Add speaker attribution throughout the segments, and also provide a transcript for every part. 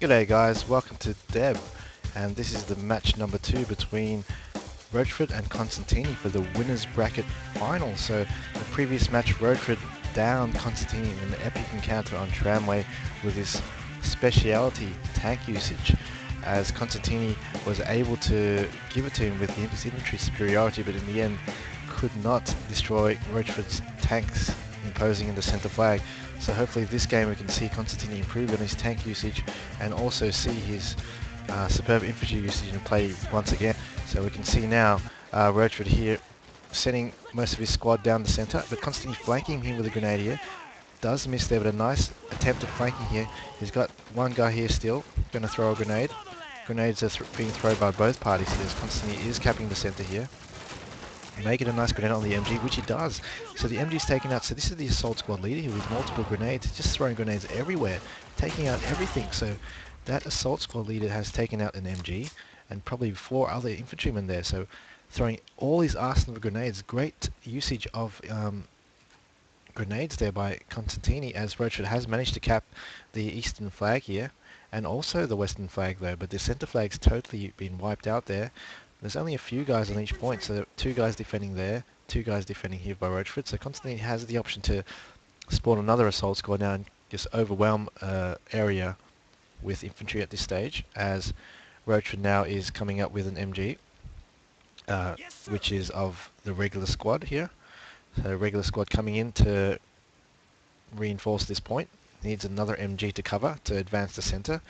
Speaker 1: G'day guys, welcome to Deb, and this is the match number 2 between Rochford and Consitini for the winners bracket final. So the previous match, Rochford downed Consitini in an epic encounter on Tramway with his speciality tank usage, as Consitini was able to give it to him with his infantry superiority, but in the end could not destroy Rochford's tanks imposing in the centre flag. So hopefully this game we can see Consitini improve on his tank usage and also see his superb infantry usage in play once again. So we can see now Rochford here sending most of his squad down the centre, but Consitini flanking him with a grenade here. Does miss there, but a nice attempt at flanking here. He's got one guy here still, going to throw a grenade. Grenades are being thrown by both parties here, as Consitini is capping the centre here. Make it a nice grenade on the MG, which he does. So the MG is taken out. So this is the assault squad leader here with multiple grenades, just throwing grenades everywhere, taking out everything. So that assault squad leader has taken out an MG and probably 4 other infantrymen there. So throwing all his arsenal of grenades. Great usage of grenades there by Consitini, as Rochford has managed to cap the eastern flag here and also the western flag though, but the centre flag's totally been wiped out there. There's only a few guys on each point, so 2 guys defending there, 2 guys defending here by Rochford. So Consitini has the option to spawn another assault squad now and just overwhelm area with infantry at this stage, as Rochford now is coming up with an MG, which is of the regular squad here. So regular squad coming in to reinforce this point. Needs another MG to cover to advance the centre.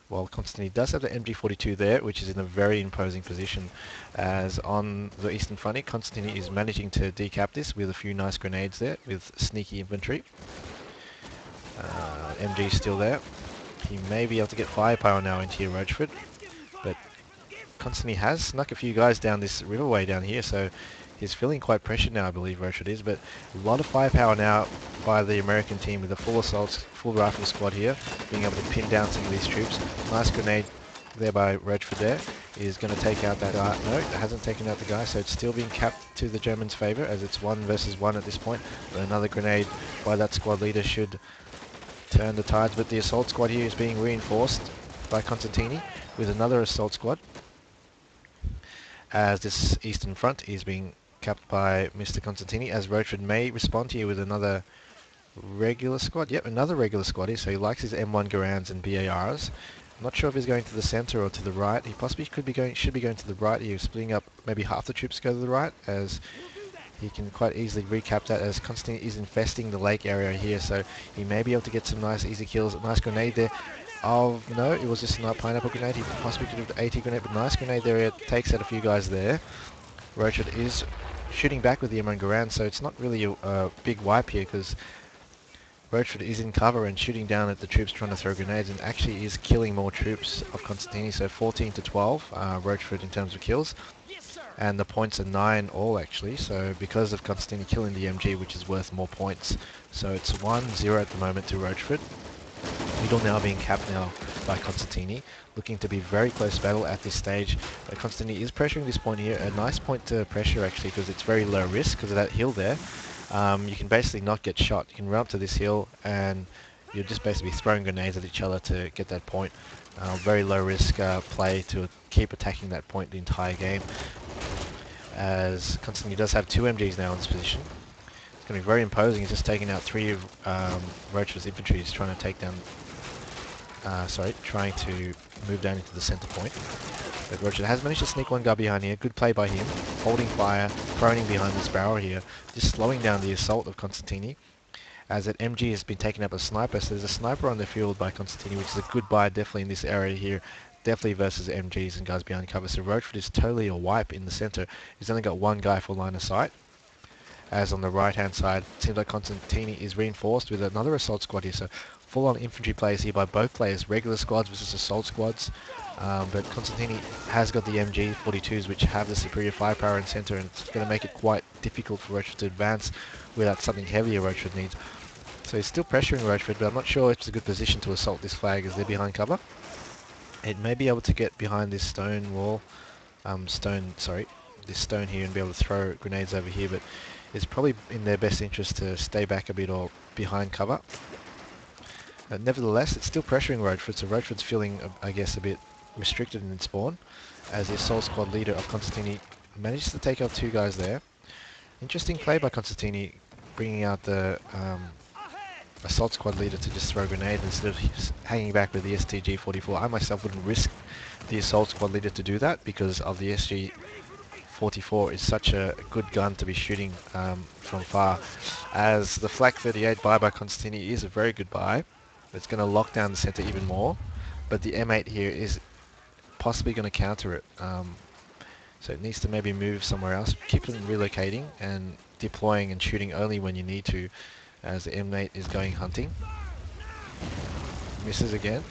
Speaker 1: While Consitini does have the MG42 there, which is in a very imposing position, as on the eastern front here, Consitini is managing to decap this with a few nice grenades there with sneaky infantry. MG still there. He may be able to get firepower now into here, Rochford, but Consitini has snuck a few guys down this riverway down here, so he's feeling quite pressured now, I believe Rochford is, but a lot of firepower now by the American team with a full assault, full rifle squad here, being able to pin down some of these troops. Nice grenade there by Rochford there, is going to take out that guy. No, it hasn't taken out the guy, so it's still being capped to the Germans' favour, as it's 1 versus 1 at this point. But another grenade by that squad leader should turn the tides, but the assault squad here is being reinforced by Consitini with another assault squad, as this eastern front is being capped by Mr. Consitini, as Rochford may respond here with another regular squad. Yep, another regular squad here, so he likes his M1 Garands and BARs. I'm not sure if he's going to the centre or to the right. He possibly should be going to the right here, splitting up maybe half the troops go to the right, as he can quite easily recap that, as Consitini is infesting the lake area here, so he may be able to get some nice easy kills. A nice grenade there. Oh no, it was just a pineapple grenade. He possibly could have the AT grenade, but nice grenade there. It takes out a few guys there. Rochford is shooting back with the M1 Garand, so it's not really a big wipe here, because Rochford is in cover and shooting down at the troops trying to throw grenades, and actually is killing more troops of Consitini. So 14 to 12 Rochford in terms of kills, and the points are 9 all actually, so because of Consitini killing the MG, which is worth more points. So it's 1-0 at the moment to Rochford. Middle now being capped now by Consitini, looking to be very close battle at this stage. Consitini is pressuring this point here, a nice point to pressure actually, because it's very low risk because of that hill there. You can basically not get shot. You can run up to this hill and you're just basically throwing grenades at each other to get that point. Very low risk play to keep attacking that point the entire game, as Consitini does have 2 MGs now in this position. It's going to be very imposing. He's just taking out 3 of Rochford's infantry. He's trying to take down, trying to move down into the centre point. But Rochford has managed to sneak 1 guy behind here. Good play by him, holding fire, proning behind this barrel here, just slowing down the assault of Consitini, as that MG has been taken up as a sniper. So there's a sniper on the field by Consitini, which is a good buy definitely in this area here. Definitely versus MGs and guys behind cover. So Rochford is totally a wipe in the centre. He's only got 1 guy for line of sight. As on the right hand side, it seems like Consitini is reinforced with another assault squad here. So full on infantry plays here by both players, regular squads versus assault squads. But Consitini has got the MG42s, which have the superior firepower in centre, and it's going to make it quite difficult for Rochford to advance without something heavier Rochford needs. So he's still pressuring Rochford, but I'm not sure if it's a good position to assault this flag as they're behind cover. It may be able to get behind this stone wall, this stone here, and be able to throw grenades over here, but it's probably in their best interest to stay back a bit or behind cover. Nevertheless, it's still pressuring Rochford, so Rochford's feeling, I guess, a bit restricted in its spawn, as the assault squad leader of Consitini manages to take out 2 guys there. Interesting play by Consitini, bringing out the assault squad leader to just throw a grenade instead of hanging back with the STG-44. I myself wouldn't risk the assault squad leader to do that because of the SG-44 is such a good gun to be shooting from far. As the Flak 38 buy by Consitini is a very good buy. It's going to lock down the center even more, but the M8 here is possibly going to counter it. So it needs to maybe move somewhere else, keep them relocating and deploying and shooting only when you need to, as the M8 is going hunting. Misses again.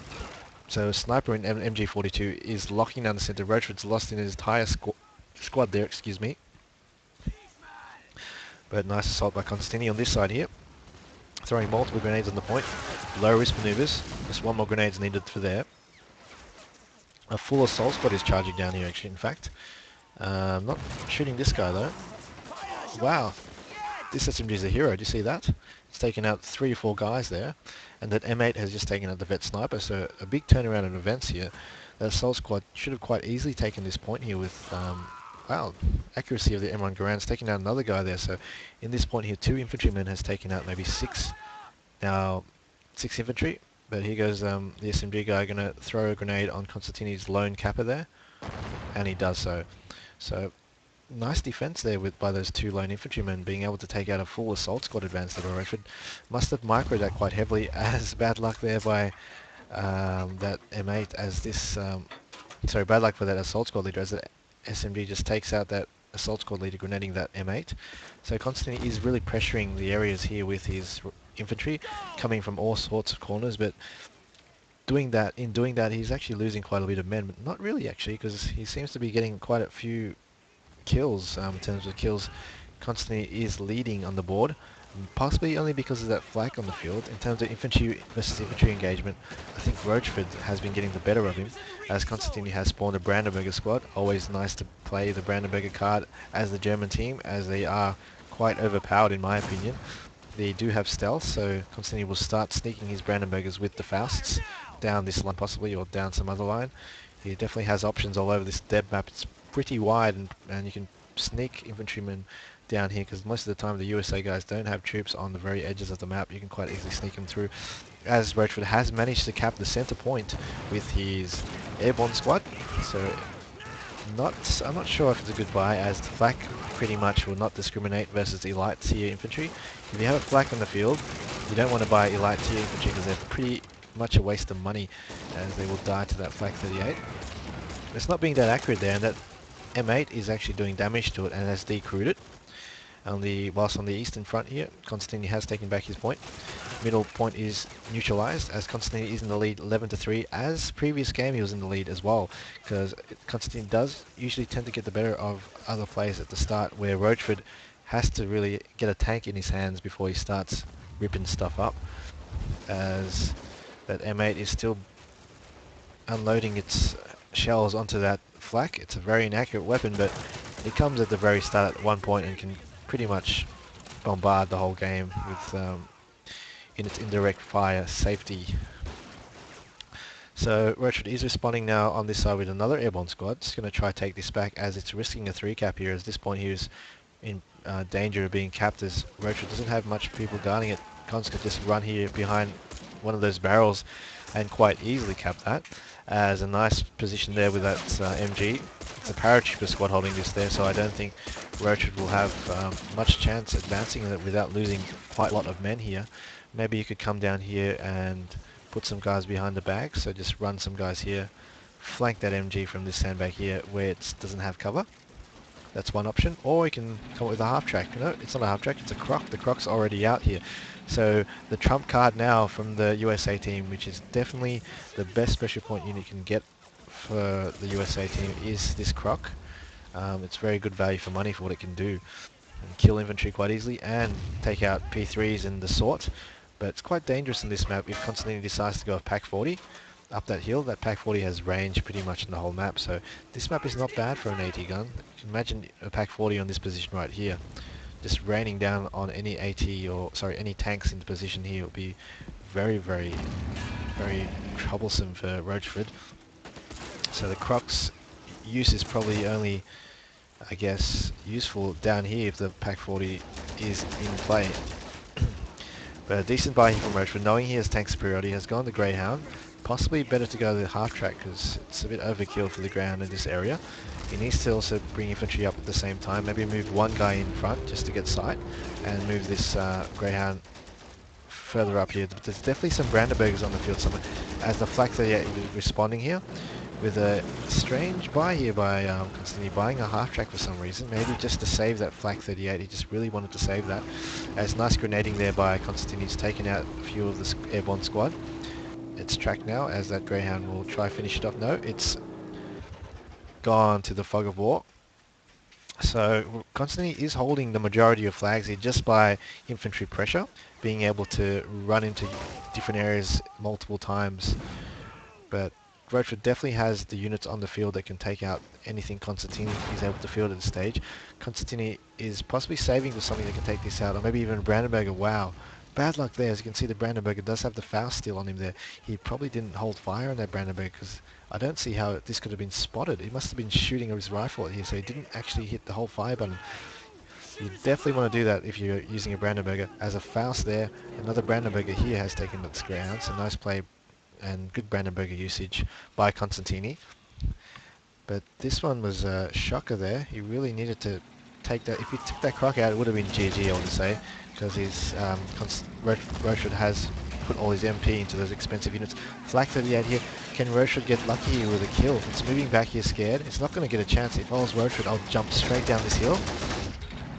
Speaker 1: So Sniper in MG42 is locking down the center. Rochford's lost in his entire squad there, excuse me. But nice assault by Consitini on this side here. Throwing multiple grenades on the point. Low risk maneuvers. Just 1 more grenade needed for there. A full assault squad is charging down here actually, in fact. Not shooting this guy though. Wow. This SMG is a hero, do you see that? It's taken out 3 or 4 guys there. And that M8 has just taken out the vet sniper, so a big turnaround in events here. That assault squad should have quite easily taken this point here with, wow, accuracy of the M1 Garand's taken out another guy there. So in this point here, 2 infantrymen has taken out maybe 6. Now, 6 infantry. But here goes the SMG guy going to throw a grenade on Consitini's lone capper there. And he does so. So nice defense there by those 2 lone infantrymen being able to take out a full assault squad advance there by Rochford. Must have microed that quite heavily, as bad luck there by that M8 as this, sorry, bad luck for that assault squad leader as the SMG just takes out that assault squad leader grenading that M8. So Consitini is really pressuring the areas here with his infantry coming from all sorts of corners, but in doing that he's actually losing quite a bit of men, but not really actually, because he seems to be getting quite a few kills. In terms of kills, Consitini is leading on the board, possibly only because of that flak on the field. In terms of infantry versus infantry engagement, I think Rochford has been getting the better of him, as Consitini has spawned a Brandenburger squad. Always nice to play the Brandenburger card as the German team, as they are quite overpowered in my opinion. They do have stealth, so Consitini will start sneaking his Brandenburgers with the Fausts down this line possibly, or down some other line. He definitely has options all over this Deb map. It's pretty wide, and you can sneak infantrymen down here, because most of the time the USA guys don't have troops on the very edges of the map. You can quite easily sneak them through, as Rochford has managed to cap the center point with his airborne squad. So I'm not sure if it's a good buy, as the flak pretty much will not discriminate versus elite tier infantry. If you have a flak on the field, you don't want to buy elite tier infantry because they're pretty much a waste of money, as they will die to that flak 38. It's not being that accurate there, and that M8 is actually doing damage to it and has decrewed it. Whilst on the eastern front here, Consitini has taken back his point. Middle point is neutralized, as Consitini is in the lead 11-3. As previous game he was in the lead as well, because Consitini does usually tend to get the better of other players at the start, where Rochford has to really get a tank in his hands before he starts ripping stuff up, as that M8 is still unloading its shells onto that flak. It's a very inaccurate weapon, but it comes at the very start at one point and can pretty much bombard the whole game with in its indirect fire safety. So Rochford is responding now on this side with another airborne squad. It's going to try to take this back, as it's risking a 3 cap here, as this point here is in danger of being capped, as Rochford doesn't have much people guarding it. Cons could just run here behind one of those barrels and quite easily cap that, as a nice position there with that MG. It's a paratrooper squad holding this there, so I don't think Rochford will have much chance advancing it without losing quite a lot of men here. Maybe you could come down here and put some guys behind the bag, so just run some guys here, flank that MG from this sandbag here where it doesn't have cover. That's one option. Or you can come up with a half track. No, it's not a half track, it's a croc. The croc's already out here. So the trump card now from the USA team, which is definitely the best special point unit you can get for the USA team, is this croc. It's very good value for money for what it can do. And kill infantry quite easily and take out P3s and the sort. But it's quite dangerous in this map if Consitini decides to go with Pack 40 up that hill. That Pack 40 has range pretty much in the whole map, so this map is not bad for an AT gun. You can imagine a Pack 40 on this position right here, just raining down on any AT, or sorry, any tanks in the position here would be very troublesome for Rochford. So the Croc's use is probably only, I guess, useful down here if the Pack 40 is in play. But a decent buy here from Rochford, knowing he has tank superiority, has gone to Greyhound. Possibly better to go to the half track because it's a bit overkill for the Greyhound in this area. He needs to also bring infantry up at the same time, maybe move one guy in front just to get sight, and move this Greyhound further up here. There's definitely some Brandenburgers on the field somewhere, as the Flak 38 is responding here, with a strange buy here by Consitini, buying a half track for some reason, maybe just to save that Flak 38. He just really wanted to save that. As nice grenading there by Consitini, he's taken out a few of the airborne squad. It's tracked now, as that Greyhound will try finish it off. No, it's gone to the fog of war. So Consitini is holding the majority of flags here just by infantry pressure, being able to run into different areas multiple times. But Rochford definitely has the units on the field that can take out anything Consitini is able to field at this stage. Consitini is possibly saving for something that can take this out, or maybe even Brandenburger. Wow. Bad luck there. As you can see, the Brandenburger does have the Faust still on him there. He probably didn't hold fire on that Brandenburger because I don't see how this could have been spotted. He must have been shooting his rifle here, so he didn't actually hit the whole fire button. You definitely want to do that if you're using a Brandenburger. As a Faust there, another Brandenburger here has taken its ground, so nice play and good Brandenburger usage by Consitini. But this one was a shocker there. He really needed to take that. If he took that Croc out, it would have been GG, I would say, because his Rochford has put all his MP into those expensive units. Flak 38 here. Can Rochford get lucky here with a kill? It's moving back here scared. It's not going to get a chance. If I was Rochford, I'll jump straight down this hill.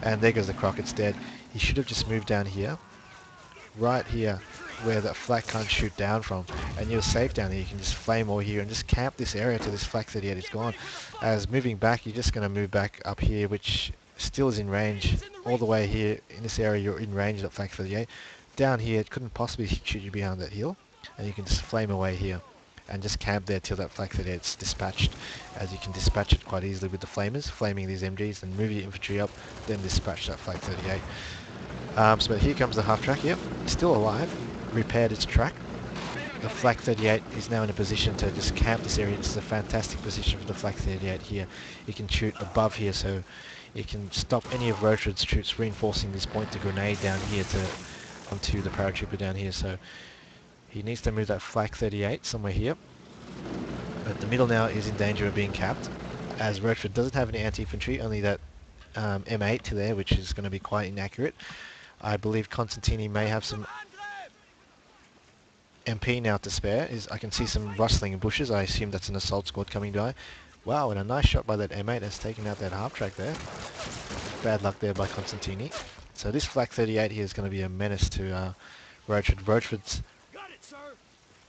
Speaker 1: And there goes the Croc. It's dead. He should have just moved down here. Right here, where that Flak can't shoot down from, and you're safe down here. You can just flame all here and just camp this area till this Flak 38 is gone. As moving back, you're just going to move back up here, which still is in range. All the way here in this area, you're in range of Flak 38. Down here, it couldn't possibly shoot you behind that hill, and you can just flame away here and just camp there till that Flak 38 is dispatched, as you can dispatch it quite easily with the flamers, flaming these MGs, and move your infantry up, then dispatch that Flak 38. But here comes the half track. Yep, still alive, repaired its track. The Flak 38 is now in a position to just camp this area. This is a fantastic position for the Flak 38 here. It can shoot above here, so it can stop any of Rochford's troops reinforcing this point to grenade down here to onto the paratrooper down here. So he needs to move that Flak 38 somewhere here. But the middle now is in danger of being capped, as Rochford doesn't have any anti-infantry, only that M8 to there, which is going to be quite inaccurate. I believe Consitini may have some MP now to spare. I can see some rustling in bushes. I assume that's an assault squad coming by. Wow, and a nice shot by that M8 has taken out that half track there. Bad luck there by Consitini. So this Flak 38 here is going to be a menace to Rochford. Rochford's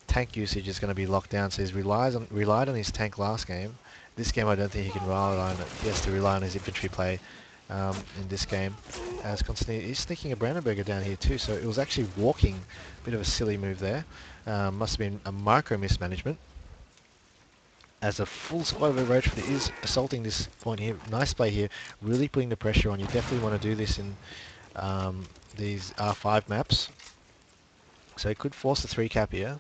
Speaker 1: tank usage is going to be locked down, so he's relied on his tank last game. This game I don't think he can rely on it. He has to rely on his infantry play in this game, as Consitini is sneaking a Brandenburger down here too, so it was actually walking. Bit of a silly move there. Must have been a micro mismanagement, as a full squad of Rochford is assaulting this point here. Nice play here, really putting the pressure on. You definitely want to do this in these R5 maps. So he could force the 3 cap here.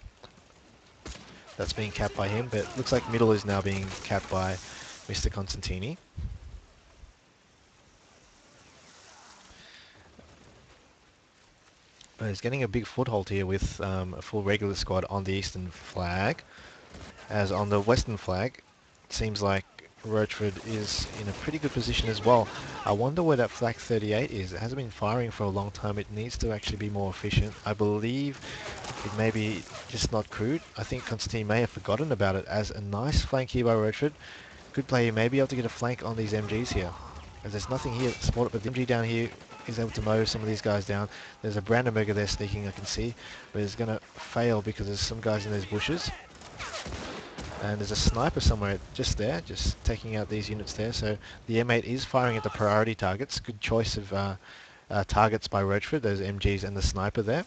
Speaker 1: That's being capped by him, but looks like middle is now being capped by Mr. Consitini. But he's getting a big foothold here with a full regular squad on the eastern flag. As on the western flag, it seems like Rochford is in a pretty good position as well. I wonder where that Flak 38 is. It hasn't been firing for a long time. It needs to actually be more efficient. I believe it may be just not crewed. I think Consitini may have forgotten about it, as a nice flank here by Rochford. Good play. He may be able to get a flank on these MGs here, as there's nothing here to support it, but the MG down here is able to mow some of these guys down. There's a Brandenburger there sneaking, I can see, but it's going to fail because there's some guys in those bushes. And there's a sniper somewhere just there, just taking out these units there. So the M8 is firing at the priority targets. Good choice of targets by Rochford, those MGs and the sniper there.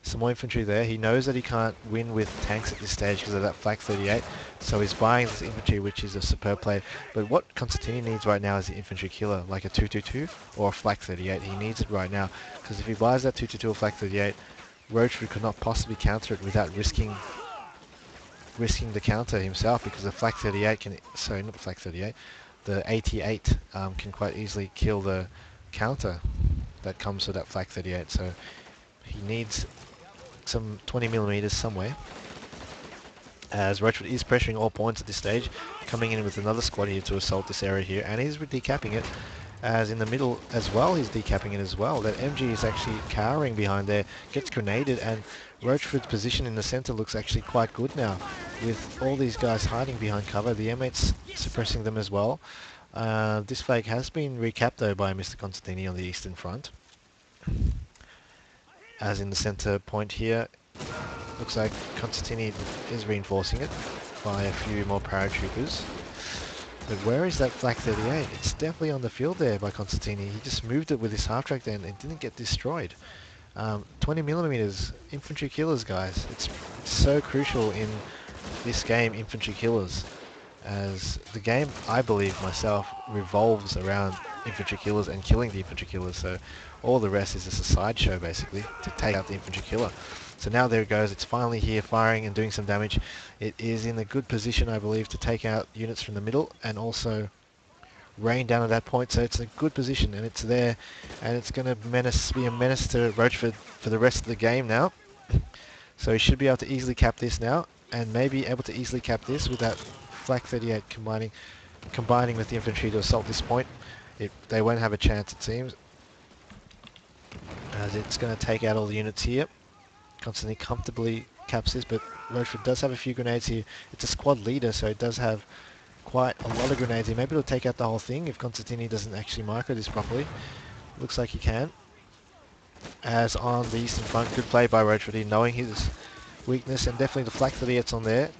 Speaker 1: Some more infantry there. He knows that he can't win with tanks at this stage because of that Flak 38, so he's buying this infantry, which is a superb play. But what Consitini needs right now is an infantry killer, like a 222 or a Flak 38. He needs it right now, because if he buys that 222 or Flak 38, Rochford could not possibly counter it without risking the counter himself, because the flak 38 can, sorry, not the flak 38, the 88 can quite easily kill the counter that comes with that flak 38. So he needs some 20mm somewhere, as Rochford is pressuring all points at this stage, coming in with another squad here to assault this area here, and he's decapping it. As in the middle as well, he's decapping it as well. That MG is actually cowering behind there, gets grenaded, and Rochford's position in the centre looks actually quite good now, with all these guys hiding behind cover, the M8's suppressing them as well. This flag has been recapped though by Mr. Consitini on the eastern front. As in the centre point here, looks like Consitini is reinforcing it by a few more paratroopers. But where is that flak 38? It's definitely on the field there by Consitini. He just moved it with his half-track there and it didn't get destroyed. 20mm infantry killers, guys. It's so crucial in this game, infantry killers. As the game, I believe myself, revolves around infantry killers and killing the infantry killers. So all the rest is just a sideshow basically to take out the infantry killer. So now there it goes, it's finally here firing and doing some damage. It is in a good position, I believe, to take out units from the middle and also rain down at that point. So it's a good position and it's there, and it's going to be a menace to Rochford for the rest of the game now. So he should be able to easily cap this now, and maybe able to easily cap this with that flak 38 combining with the infantry to assault this point. They won't have a chance, it seems, as it's going to take out all the units here. Constantly comfortably caps this, but Rochford does have a few grenades here. It's a squad leader, so it does have quite a lot of grenades here. Maybe it'll take out the whole thing if Consitini doesn't actually micro this properly. Looks like he can. As on the eastern front, good play by Rochford here, knowing his weakness, and definitely the flak 38's on there.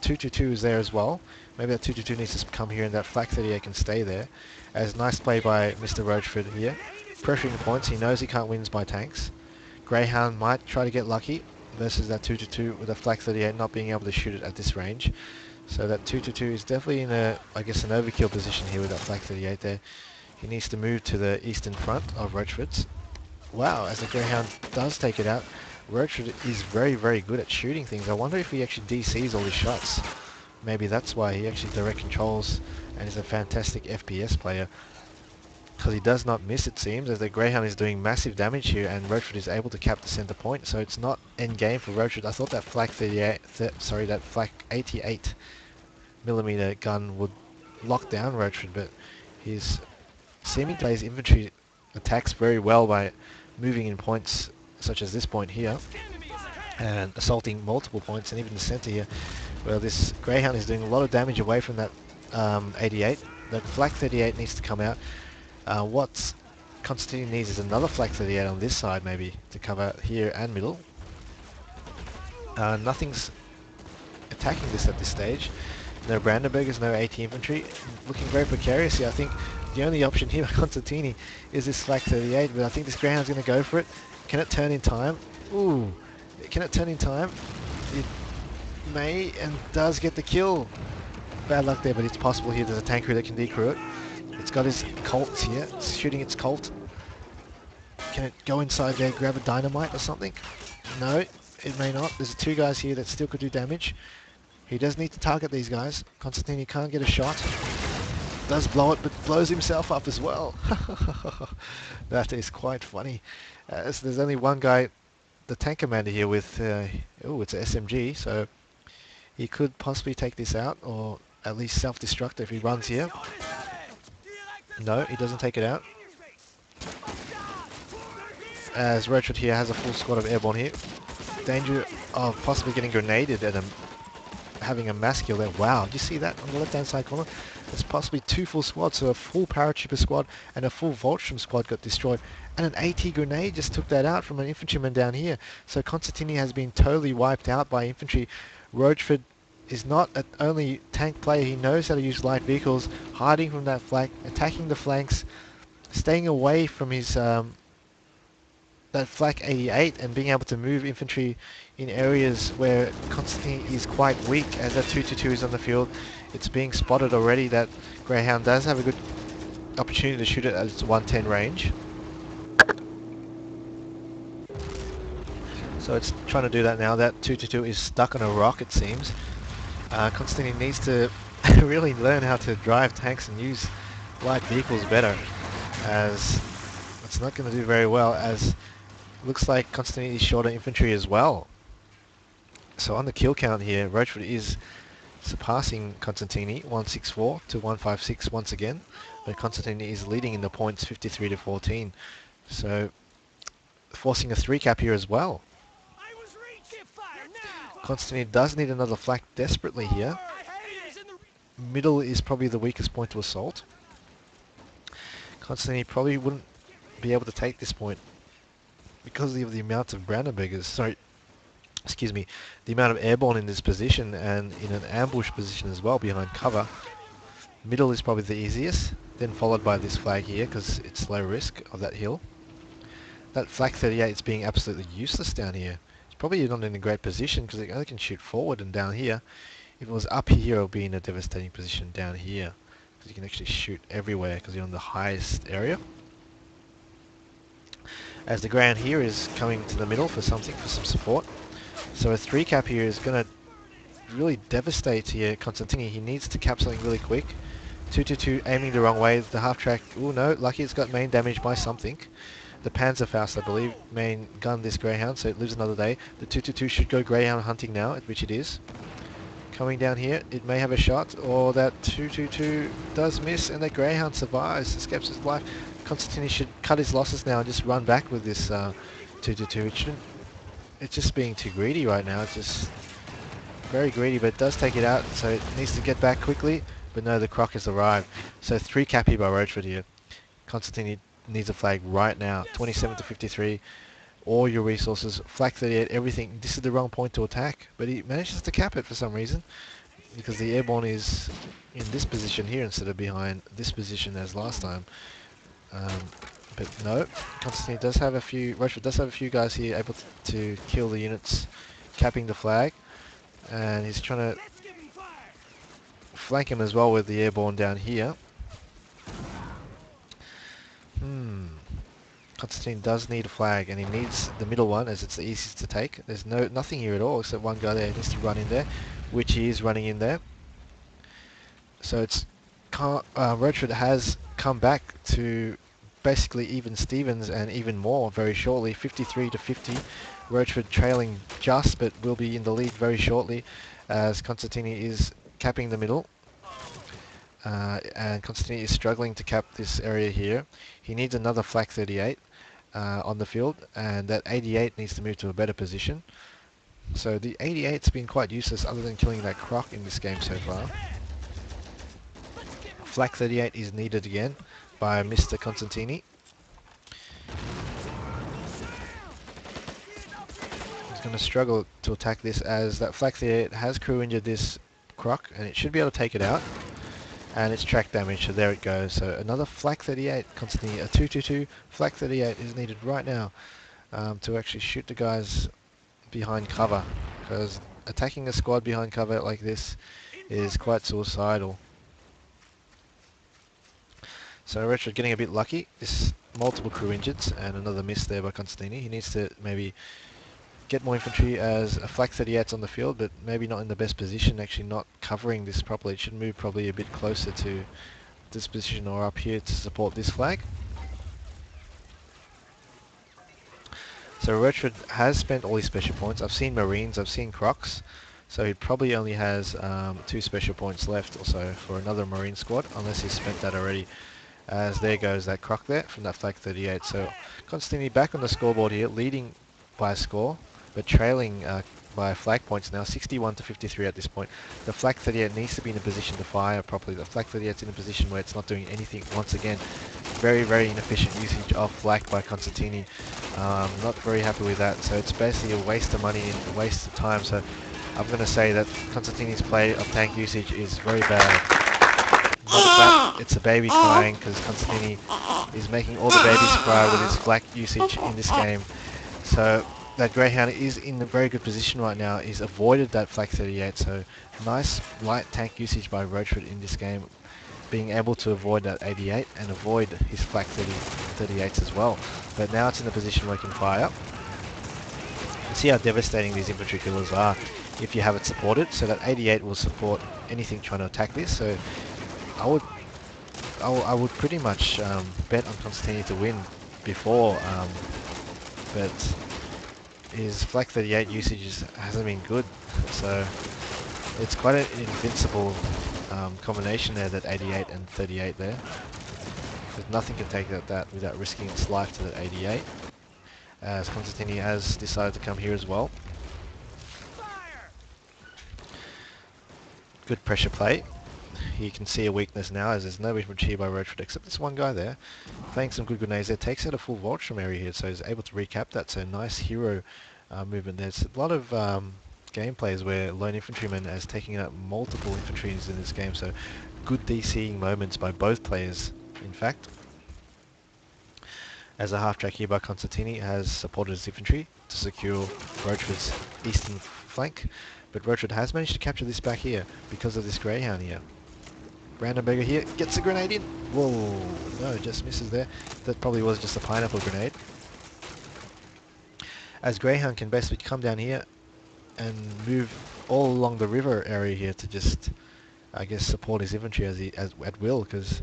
Speaker 1: 222 is there as well. Maybe that 222 needs to come here and that flak 38 can stay there. As nice play by Mr. Rochford here. Pressuring the points, he knows he can't win by tanks. Greyhound might try to get lucky versus that 222 with a flak 38 not being able to shoot it at this range. So that 222 is definitely in a, I guess, an overkill position here with that flak 38 there. He needs to move to the eastern front of Rochford's. Wow, as the Greyhound does take it out, Rochford is very, very good at shooting things. I wonder if he actually DCs all his shots. Maybe that's why he actually direct controls and is a fantastic FPS player. Because he does not miss, it seems, as the Greyhound is doing massive damage here and Rochford is able to cap the centre point. So it's not end game for Rochford. I thought that flak 38, that flak 88mm gun would lock down Rochford, but he's seemingly plays infantry attacks very well by moving in points such as this point here and assaulting multiple points, and even the centre here, where this Greyhound is doing a lot of damage away from that 88. That flak 38 needs to come out. What Consitini needs is another flak 38 on this side maybe to cover here and middle. Nothing's attacking this at this stage. No Brandenburgers, no AT infantry. Looking very precarious here. I think the only option here by Consitini is this flak 38, but I think this Greyhound's going to go for it. Can it turn in time? Ooh, can it turn in time? It may and does get the kill. Bad luck there, but it's possible here. There's a tank crew that can decrew it. It's got his Colts here. It's shooting its Colt. Can it go inside there, grab a dynamite or something? No, it may not. There's two guys here that still could do damage. He does need to target these guys. Consitini can't get a shot. Does blow it, but blows himself up as well. That is quite funny. So there's only one guy, the tank commander here with, oh, it's an SMG, so he could possibly take this out, or at least self-destruct if he runs here. No, he doesn't take it out. As Rochford here has a full squad of airborne here. Danger of possibly getting grenaded and having a mass kill there. Wow, do you see that on the left-hand side corner? There's possibly two full squads, so a full paratrooper squad and a full Voltstrom squad got destroyed. And an AT grenade just took that out from an infantryman down here. So Consitini has been totally wiped out by infantry. Rochford is not an only tank player. He knows how to use light vehicles, hiding from that flank, attacking the flanks, staying away from his that flak 88 and being able to move infantry in areas where Consitini is quite weak, as that 222 is on the field. It's being spotted already that Greyhound does have a good opportunity to shoot it at its 110 range. So it's trying to do that now. That 222 is stuck on a rock, it seems. Consitini needs to really learn how to drive tanks and use light vehicles better, as it's not going to do very well, as looks like Consitini is short on infantry as well. So on the kill count here, Rochford is surpassing Consitini 164 to 156 once again, but Consitini is leading in the points 53 to 14. So forcing a 3-cap here as well. Consitini does need another flak desperately here. Middle is probably the weakest point to assault. Consitini probably wouldn't be able to take this point because of the amount of Brandenburgers, sorry, excuse me, the amount of airborne in this position and in an ambush position as well behind cover. Middle is probably the easiest, then followed by this flag here because it's low risk of that hill. That flak 38 is being absolutely useless down here. It's probably not in a great position because it only can shoot forward and down here. If it was up here, it would be in a devastating position down here because you can actually shoot everywhere because you're on the highest area. As the ground here is coming to the middle for something, for some support. So a 3-cap here is going to really devastate here Consitini. He needs to cap something really quick. 222 aiming the wrong way. The half track, oh no, lucky it's got main damage by something. The Panzerfaust, I believe, main gun this Greyhound, so it lives another day. The 222 should go Greyhound hunting now, which it is. Coming down here, it may have a shot, or that 222 does miss, and the Greyhound survives, escapes his life. Consitini should cut his losses now and just run back with this 222. It's just being too greedy right now. It's just very greedy, but it does take it out, so it needs to get back quickly. But no, the croc has arrived. So 3-cap here by Rochford here. Consitini needs a flag right now. 27 to 53. All your resources, flak 38, everything. This is the wrong point to attack, but he manages to cap it for some reason because the airborne is in this position here instead of behind this position as last time. But no, Consitini does have a few, Rochford does have a few guys here able to kill the units, capping the flag, and he's trying to flank him as well with the airborne down here. Consitini does need a flag, and he needs the middle one as it's the easiest to take. There's nothing here at all except one guy there. He needs to run in there, which he is running in there. So it's Rochford has come back to basically even Stevens and even more very shortly, 53 to 50. Rochford trailing just, but will be in the lead very shortly as Consitini is capping the middle. And Consitini is struggling to cap this area here. He needs another flak 38 on the field, and that 88 needs to move to a better position. So the 88's been quite useless other than killing that croc in this game so far. Flak 38 is needed again by Mr. Consitini. He's going to struggle to attack this as that flak 38 has crew injured this croc, and it should be able to take it out. And it's track damage, so there it goes. So another flak 38, Consitini, a 222 flak 38 is needed right now to actually shoot the guys behind cover, because attacking a squad behind cover like this is quite suicidal. So Rochford getting a bit lucky. This multiple crew injured and another miss there by Consitini. He needs to maybe get more infantry as a flak 38's on the field, but maybe not in the best position, actually not covering this properly. It should move probably a bit closer to this position or up here to support this flag. So Rochford has spent all his special points. I've seen Marines, I've seen Crocs, so he probably only has 2 special points left or so for another Marine squad, unless he's spent that already. As there goes that Croc there from that flak 38. So Consitini back on the scoreboard here, leading by a score, but trailing by flag points now, 61 to 53 at this point. The flak 38 needs to be in a position to fire properly. The flak 38's in a position where it's not doing anything. Once again, very, very inefficient usage of flak by Consitini. Not very happy with that. So it's basically a waste of money and a waste of time. So I'm going to say that Consitini's play of tank usage is very bad. Not that, it's a baby crying because Consitini is making all the babies cry with his flak usage in this game. So that Greyhound is in a very good position right now. He's avoided that flak 38, so nice light tank usage by Rochford in this game, being able to avoid that 88 and avoid his flak 38s as well. But now it's in a position where he can fire. See how devastating these infantry killers are if you have it supported. So that 88 will support anything trying to attack this. So I would I would pretty much bet on Consitini to win before, but his Flak 38 usage hasn't been good. So it's quite an invincible combination there, that 88 and 38 there. Because nothing can take that without risking its life to that 88. As Consitini has decided to come here as well. Good pressure play. You can see a weakness now as there's no infantry by Rochford except this one guy there. Playing some good grenades there. Takes out a full Voltrum area here, so he's able to recap that. So nice hero movement. There's a lot of gameplays where lone infantryman is taking out multiple infantries in this game, so good DCing moments by both players, in fact. As a half track here by Consitini has supported his infantry to secure Rochford's eastern flank, but Rochford has managed to capture this back here because of this Greyhound here. Brandenberger here gets a grenade in. Whoa, no, just misses there. That probably was just a pineapple grenade. As Greyhound can basically come down here and move all along the river area here to just, I guess, support his infantry as at will, because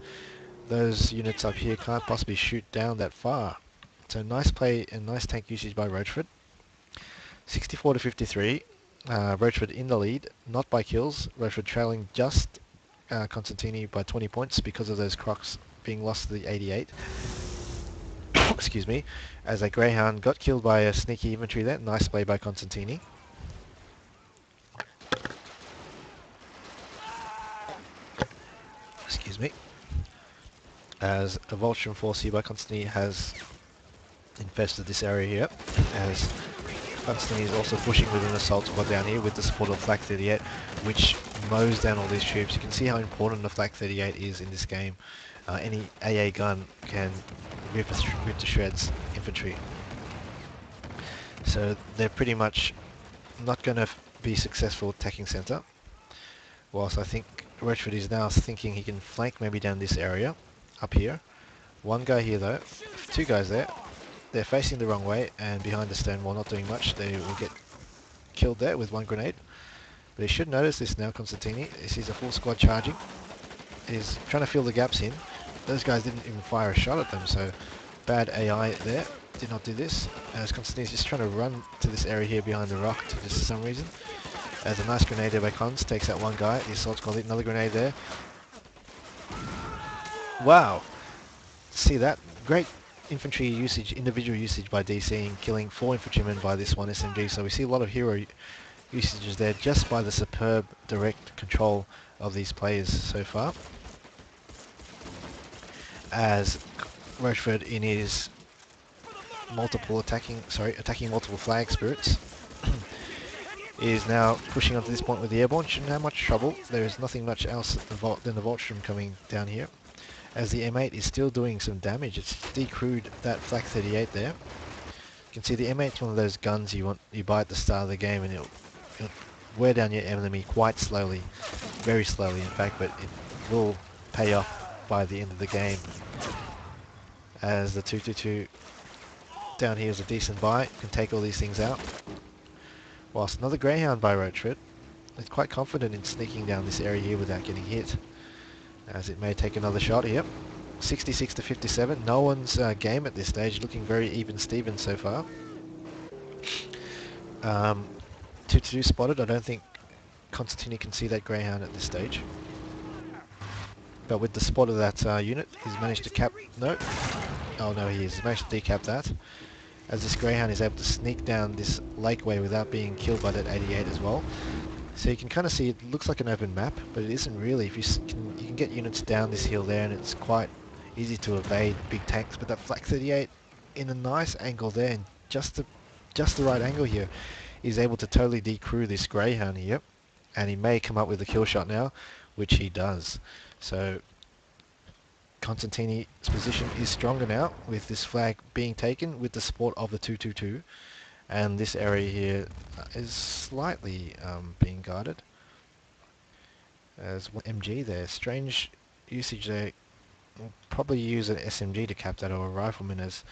Speaker 1: those units up here can't possibly shoot down that far. So nice play and nice tank usage by Rochford. 64 to 53. Rochford in the lead, not by kills. Rochford trailing just Consitini by 20 points because of those crocs being lost to the 88. Excuse me. As a Greyhound got killed by a sneaky infantry there. Nice play by Consitini. Excuse me. As a Voltrum force here by Consitini has infested this area here. As Consitini is also pushing with an assault squad down here with the support of Flak 38, which mows down all these troops. You can see how important the Flak 38 is in this game. Any AA gun can rip to shreds infantry. So they're pretty much not going to be successful attacking centre. Whilst I think Rochford is now thinking he can flank maybe down this area, up here. One guy here though, two guys there. They're facing the wrong way and behind the stone wall, not doing much. They will get killed there with one grenade. But he should notice this now, Consitini. This is a full squad charging. He's trying to fill the gaps in. Those guys didn't even fire a shot at them, so bad AI there. Did not do this. As Consitini's just trying to run to this area here behind the rock for some reason. As a nice grenade there by Cons, takes out one guy. The assault squad, another grenade there. Wow. See that? Great infantry usage, individual usage by DCing, killing 4 infantrymen by this one SMG. So we see a lot of hero usages there just by the superb direct control of these players so far. As Rochford in his attacking multiple flag spirits is now pushing onto this point with the airborne. Shouldn't have much trouble. There is nothing much else than the Voltrum coming down here. As the M8 is still doing some damage, it's decrewed that Flak 38 there. You can see the M8 is one of those guns you buy at the start of the game, and it'll wear down your enemy quite slowly, very slowly in fact, but it will pay off by the end of the game. As the 222 down here is a decent buy, can take all these things out. Whilst another Greyhound by Rochford is quite confident in sneaking down this area here without getting hit, as it may take another shot here. 66 to 57, no one's game at this stage, looking very even Steven so far. 222 spotted. I don't think Consitini can see that Greyhound at this stage. But with the spot of that unit, he's managed to cap... No. Oh no, he's managed to decap that. As this Greyhound is able to sneak down this lakeway without being killed by that 88 as well. So you can kind of see it looks like an open map, but it isn't really. If you can get units down this hill there, and it's quite easy to evade big tanks. But that Flak 38 in a nice angle there, and just the right angle here, is able to totally decrew this Greyhound here, and he may come up with a kill shot now, which he does. So Consitini's position is stronger now with this flag being taken with the support of the 222. And this area here is slightly being guarded. As MG there, strange usage there. We'll probably use an SMG to cap that, or a rifleman, as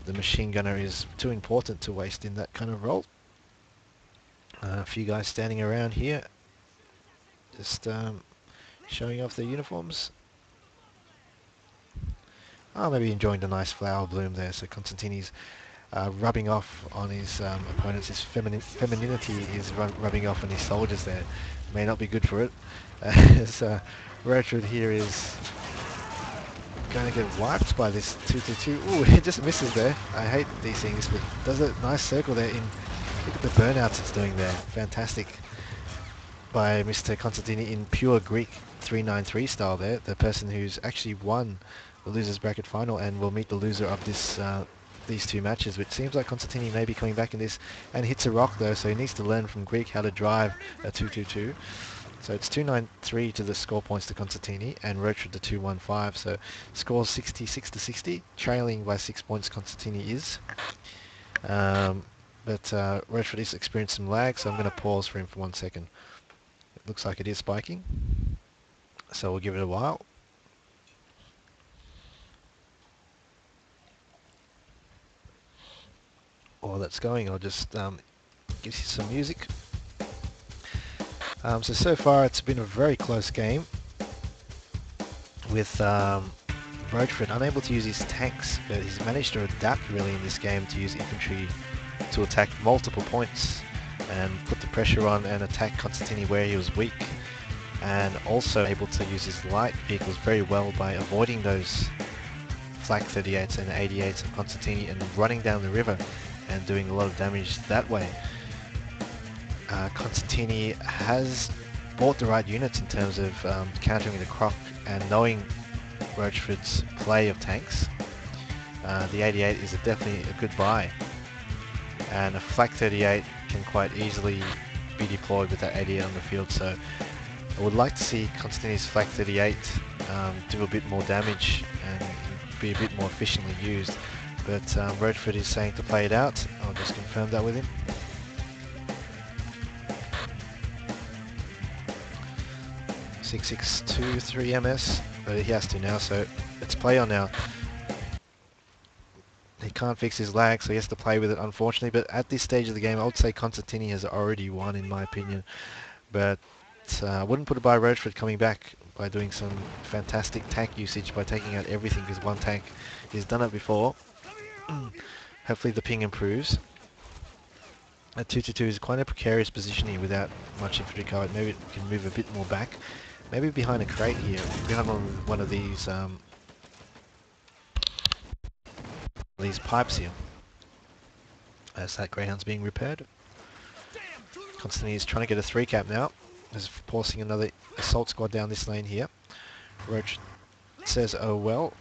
Speaker 1: the machine gunner is too important to waste in that kind of role. A few guys standing around here, just showing off their uniforms. Oh, maybe enjoying the nice flower bloom there. So Consitini's rubbing off on his opponents. His femininity is rubbing off on his soldiers there. May not be good for it. As Rochford here is going to get wiped by this 2-2-2. Ooh, it just misses there. I hate these things, but does a nice circle there. Look at the burnouts it's doing there. Fantastic by Mr. Consitini in pure Greek 393 style there. The person who's actually won the losers bracket final and will meet the loser of this these two matches, which seems like Consitini may be coming back in this, and hits a rock though, so he needs to learn from Greek how to drive a 2-2-2. So it's 293 to the score points to Consitini, and Rochford to 215. So scores 66-60, trailing by 6 points. Consitini is, but Rochford is experiencing some lag, so I'm going to pause for him for 1 second. It looks like it is spiking, so we'll give it a while. While that's going, I'll just give you some music. So far it's been a very close game with Rochford unable to use his tanks, but he's managed to adapt really in this game to use infantry to attack multiple points and put the pressure on and attack Consitini where he was weak, and also able to use his light vehicles very well by avoiding those flak 38s and 88s of Consitini and running down the river and doing a lot of damage that way. Consitini has bought the right units in terms of countering the croc and knowing Rochford's play of tanks. The 88 is definitely a good buy, and a flak 38 can quite easily be deployed with that 88 on the field, so I would like to see Consitini's flak 38 do a bit more damage and be a bit more efficiently used, but Rochford is saying to play it out. I'll just confirm that with him. 6623 MS, but he has to now, so let's play on now. He can't fix his lag, so he has to play with it, unfortunately, but at this stage of the game I would say Consitini has already won in my opinion, but I wouldn't put it by Rochford coming back by doing some fantastic tank usage by taking out everything, because one tank, he's done it before. Hopefully the ping improves. At 2-2-2 is quite a precarious position here without much infantry cover. Maybe it can move a bit more back. Maybe behind a crate here, behind one of these pipes here. As that Greyhound's being repaired. Consitini is trying to get a 3 cap now. Is forcing another assault squad down this lane here. Roach says, oh well.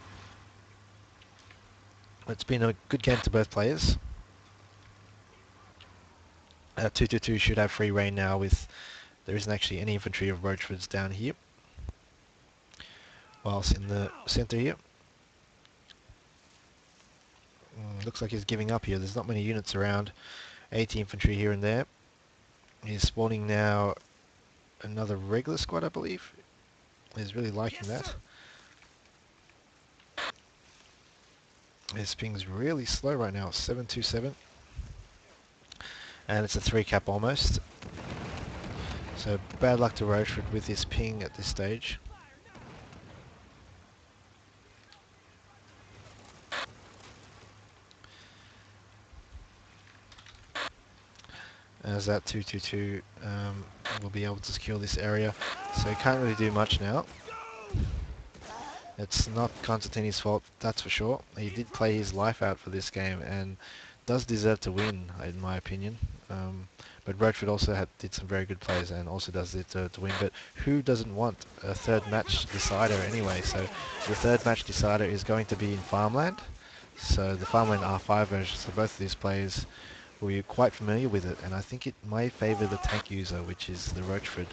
Speaker 1: It's been a good game to both players. 2-2-2 should have free reign now with... There isn't actually any infantry of Rochford's down here. Whilst in the centre here. Looks like he's giving up here. There's not many units around. 80 infantry here and there. He's spawning now another regular squad, I believe. He's really liking that. His ping's really slow right now, 727. And it's a 3 cap almost. So bad luck to Rochford with his ping at this stage. As that 2-2-2 will be able to secure this area. So he can't really do much now. It's not Consitini's fault, that's for sure. He did play his life out for this game and does deserve to win, in my opinion. But Rochford also did some very good plays and also does it to win. But who doesn't want a third match decider anyway? So the third match decider is going to be in Farmland. So the Farmland R5 version, so both of these players will be quite familiar with it. And I think it may favour the tank user, which is the Rochford.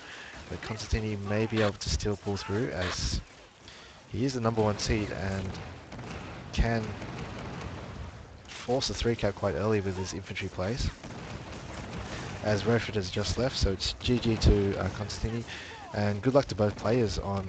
Speaker 1: But Consitini may be able to still pull through, as he is the #1 seed and can force a 3 cap quite early with his infantry plays. As Rochford has just left, so it's GG to Consitini, and good luck to both players on